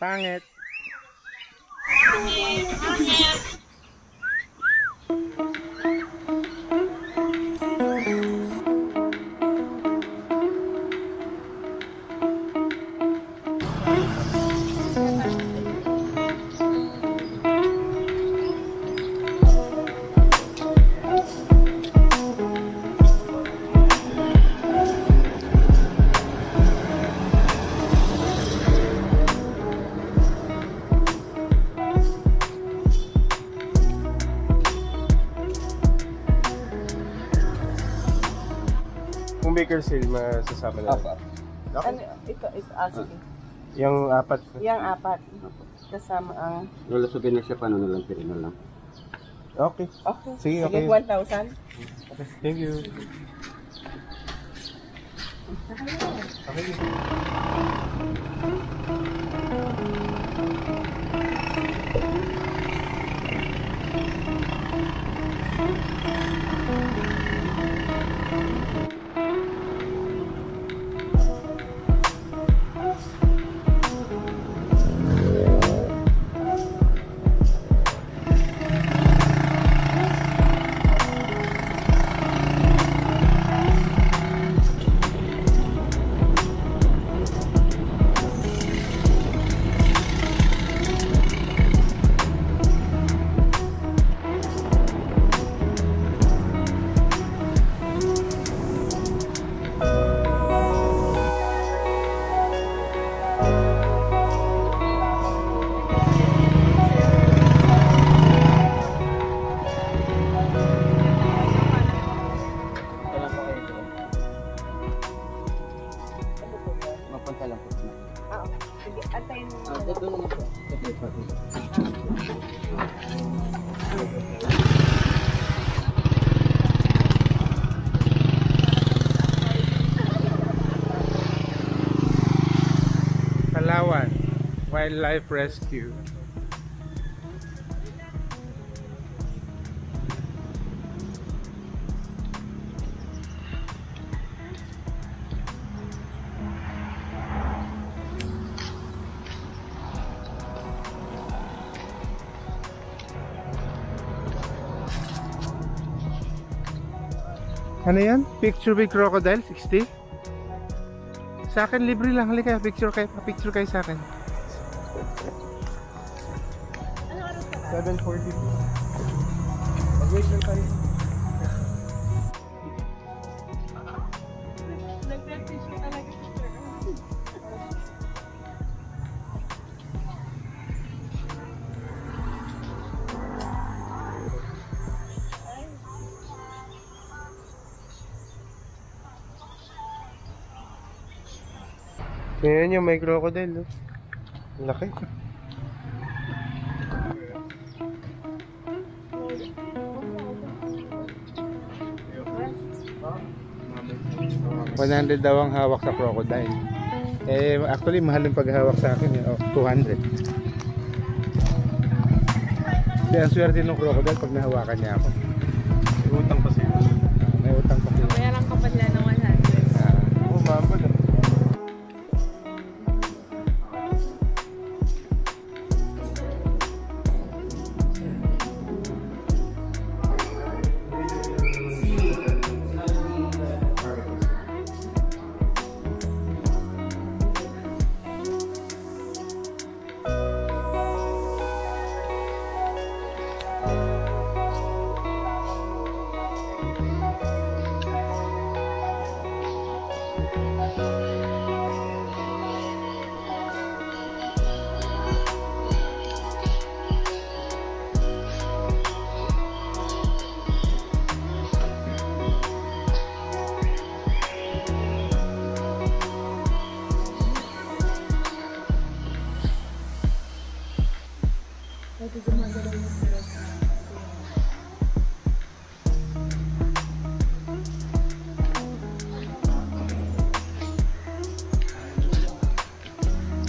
Pangit. Kung Bakersfield, masasama na. Apa. Okay. Ano, ito, sige. Yung apat. Yung apat. Kasama ang... Lulusugin na siya, paano na lang, tiri na lang. Okay. Okay. Sige, Sige, okay. 1,000. Okay. Thank you. Okay. Mapunta lang po. Sige, antayin mo. Ito na po. Palawan Wildlife Rescue. Ano yan? Picture with crocodile, 60? Sa akin, libre lang. Halika, picture kayo sa akin. 7:40. Mag-wait lang tayo. Nag-practice ko talaga ito. Ngayon yung may crocodile, no? Laki. $100 daw ang hawak sa crocodile. Eh, actually, mahal yung paghawak sa akin. $200. Kasi ang swerte ng crocodile pag nahawakan niya ako. May utang pa siya. May utang pa siya. Mayroon ka pa nila ng 100. Oo, mama na.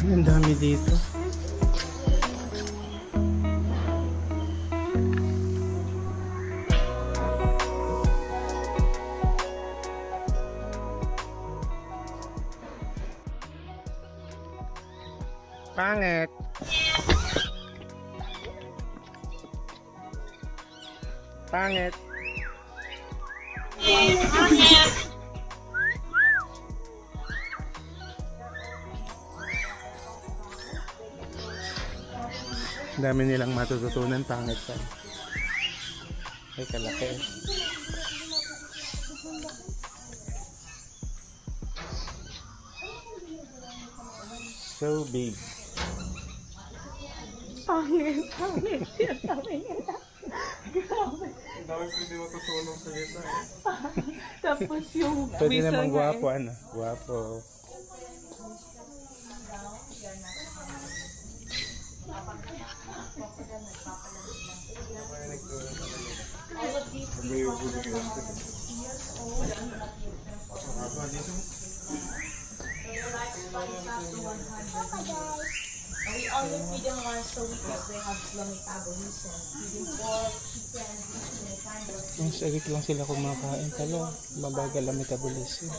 Ang dami dito. Pangit. Pangit. Dami nilang matututunan. Pangit pa. Ay, kalaki. So big. Pangit. Siya sabi niya. Grabe. Ang dami pwede matutulong sa gitna. Tapos yung Pwede bisa naman nga guwapo, ano? Guwapo. We always feed them once a week if they have slow metabolism. Feeding pork, chicken, kind of. Ang sagit lang sila kumakain pala. Mabagal ang metabolism.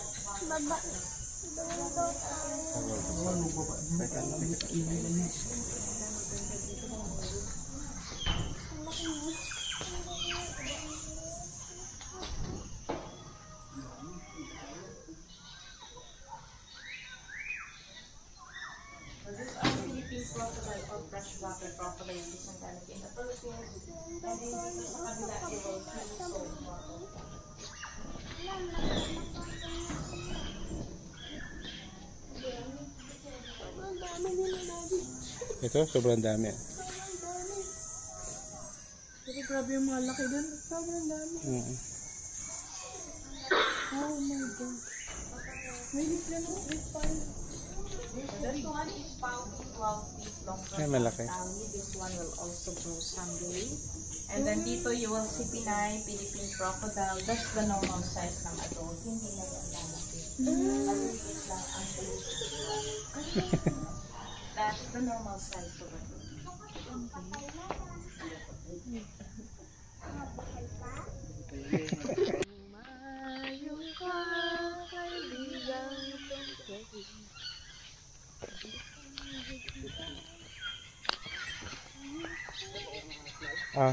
Philippine crocodile or freshwater crocodile isang ganap in the Philippines. And then dito sa kabila, it will Ito, sobrang dami. Pero grabe yung mga laki dun. Sobrang dami. Oh my God. May libre mo. This one is found 12 feet long from Ay, malaki. valley. This one will also grow someday. And then dito you will see Pinay, Philippine crocodile. That's the normal size ng adult. Hindi na yan lalaki. Maliit lang ang That's the normal size of adult.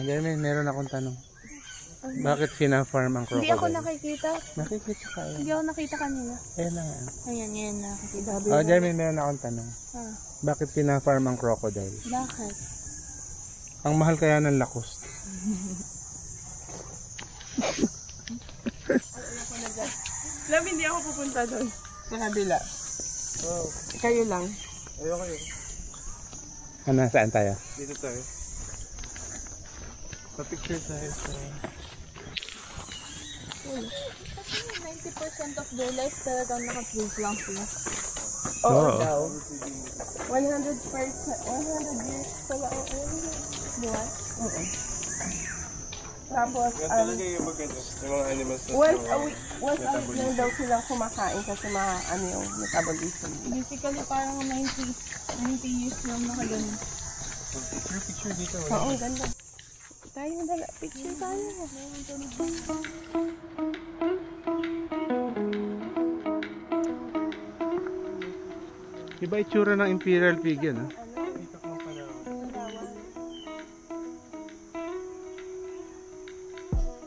Jeremy, meron akong tanong. Bakit fina-farm ang crocodile? Hindi ako nakikita. Nakikita ka yun. Hindi ako nakita kanina. Ayan na nga. Ayan, yan nakikita. Jeremy, meron akong tanong. Bakit fina-farm ang crocodile? Bakit? Ang mahal kaya ng lakost. Alam, hindi ako pupunta doon. Sa kabila. Oh. Kayo lang. Ayoko yun. Ano, saan tayo? Dito tayo. Pa-picture tayo sa... 90% of their life talagang naka-freeze lang sila. Oo daw. 100 years pala ako. Buwan? Oo. Tapos, talaga yung maganda. Yung mga animals na once a week lang daw silang kumakain kasi yung metabolism. Basically, parang 90 years lang nakaganon. Picture dito. Oo, ganda. Tayo na picture tayo. Iba itsura ng imperial pig yan, ha?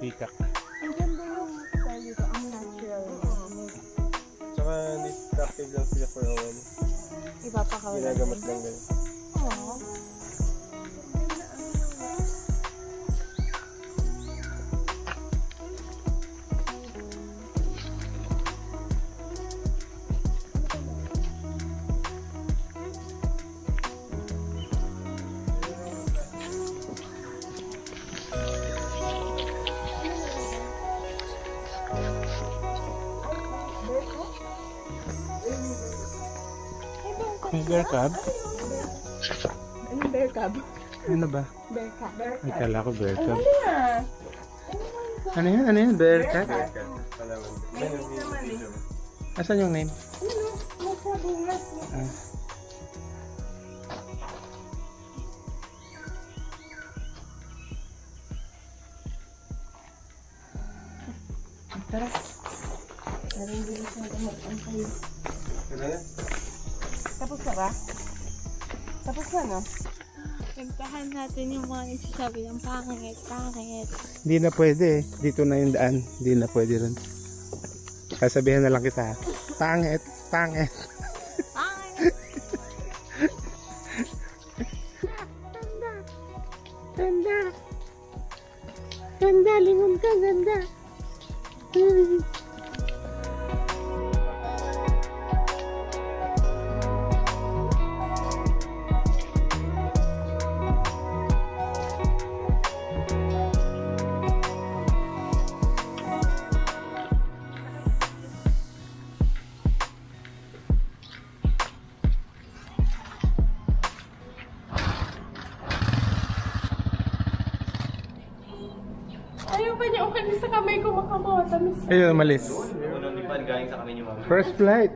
Peacock. Ang ganda yung style dito, ang natural. Tsaka destructive lang sila for a while. Ipapakawalan. Ginagamot lang ganun. Oo. May bear cub? Anong bear cub? Ano ba? Bear cub. Ay, kala ko bear cub. Ano yan? Ano yan? Ano yan? Bear cub? Asan yung name? Nasa bungas. Tara. Narin bilis na mag-antay. Tapos na ba? Tapos na, no? Puntahan natin yung mga nagsasabi ng pangit, pangit. Hindi na pwede eh. Dito na yung daan. Hindi na pwede rin. Sasabihan na lang kita. Pangit, pangit. Pangit! Ganda. Ganda, lingon ka, ganda. Ayaw pa niya, okay sa kamay ko makamatamis. Ayun, malis. Unang lipan galing sa kami ni Mami. First flight.